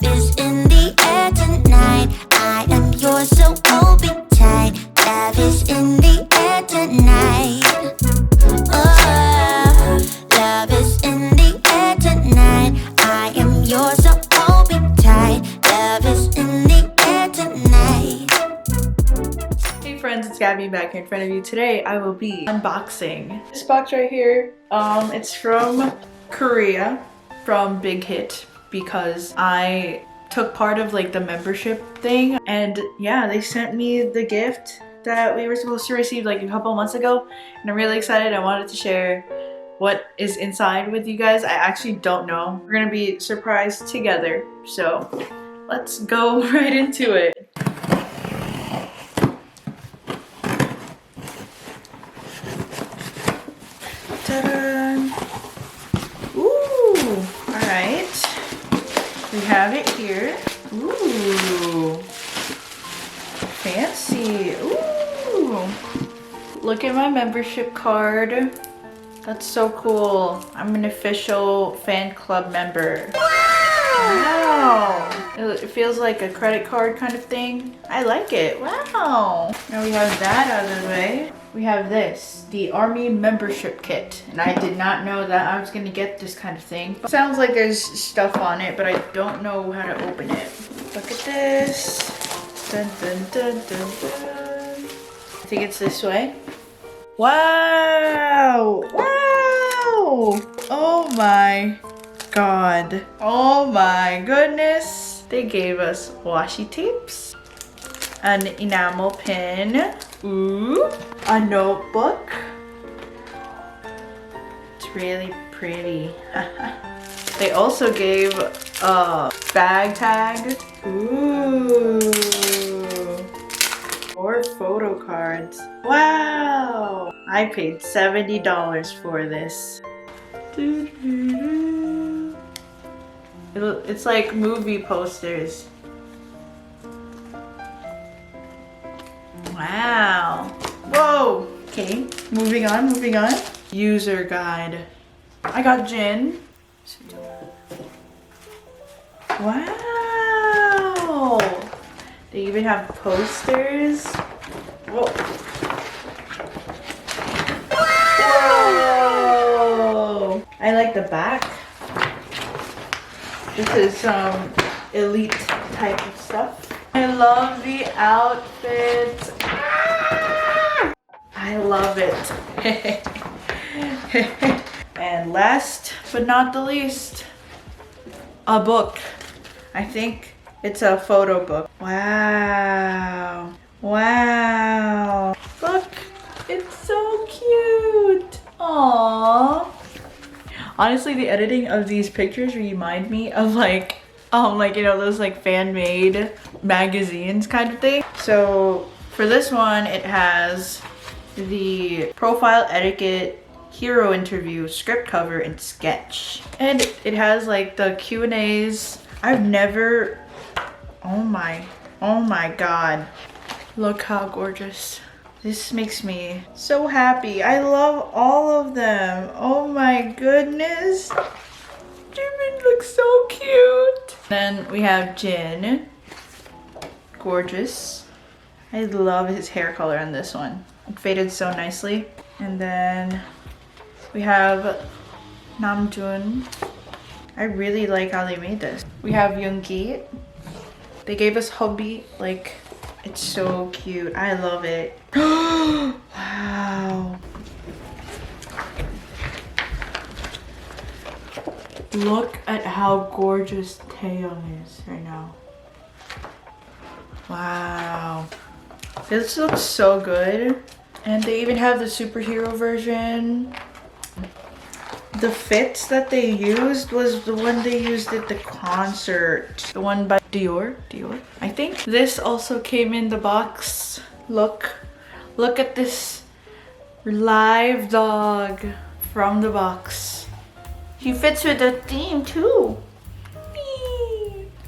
Love is in the air tonight. I am yours, so hold me tight. Love is in the air tonight. Oh, love is in the air tonight. I am yours, so hold me tight. Love is in the air tonight. Hey friends, it's Gabby back here in front of you. Today I will be unboxing this box right here. It's from Korea, from Big Hit, because I took part of like the membership thing, and yeah, they sent me the gift that we were supposed to receive like a couple months ago, and I'm really excited. I wanted to share what is inside with you guys. I actually don't know. We're gonna be surprised together, so let's go right into it. Ta-da! Ooh, all right. We have it here. Ooh, fancy. Ooh, look at my membership card. That's so cool. I'm an official fan club member. Wow. It feels like a credit card kind of thing. I like it. Wow. Now we have that out of the way. We have this, the ARMY membership kit. And I did not know that I was gonna get this kind of thing. It sounds like there's stuff on it, but I don't know how to open it. Look at this. Dun, dun, dun, dun, dun. I think it's this way. Wow! Wow! Oh my God. Oh my goodness. They gave us washi tapes, an enamel pin, ooh, a notebook. It's really pretty. They also gave a bag tag. Ooh. 4 photo cards. Wow! I paid $70 for this. It's like movie posters. Wow. Whoa. Okay, moving on. User guide. I got gin. Wow. They even have posters. Whoa. Whoa. I like the back. This is some elite type of stuff. I love the outfit. Ah! I love it. And last but not the least, a book. I think it's a photo book. Wow. Wow. Look, it's so cute. Aww. Honestly, the editing of these pictures remind me of like you know, those like fan-made magazines kind of thing. So for this one, it has the profile etiquette, hero interview, script cover, and sketch. And it has like the Q&As. I've never, oh my God. Look how gorgeous. This makes me so happy. I love all of them. Oh my goodness. Jimin looks so cute. Then we have Jin. Gorgeous. I love his hair color on this one. It faded so nicely. And then we have Namjoon. I really like how they made this. We have Yoongi. They gave us hubby. Like, it's so cute. I love it. Wow. Look at how gorgeous Taeyong is right now. Wow. This looks so good. And they even have the superhero version. The fits that they used was the one they used at the concert. The one by Dior, I think. This also came in the box. Look at this live dog from the box. He fits with the theme too.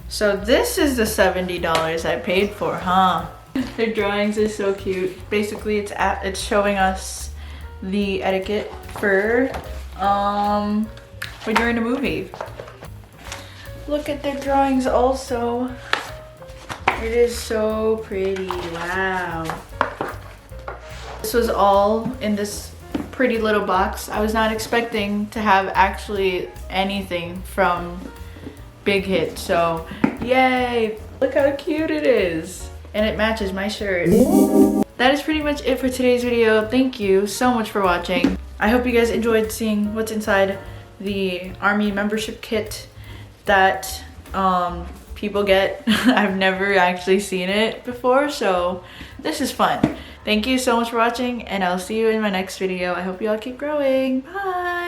So this is the $70 I paid for, huh? Their drawings are so cute. Basically, it's showing us the etiquette for we're doing a movie. Look at their drawings also. It is so pretty. Wow. This was all in this pretty little box. I was not expecting to have actually anything from Big Hit, so yay! Look how cute it is. And it matches my shirt. That is pretty much it for today's video. Thank you so much for watching. I hope you guys enjoyed seeing what's inside the ARMY membership kit that people get. I've never actually seen it before, so this is fun. Thank you so much for watching, and I'll see you in my next video. I hope you all keep growing. Bye!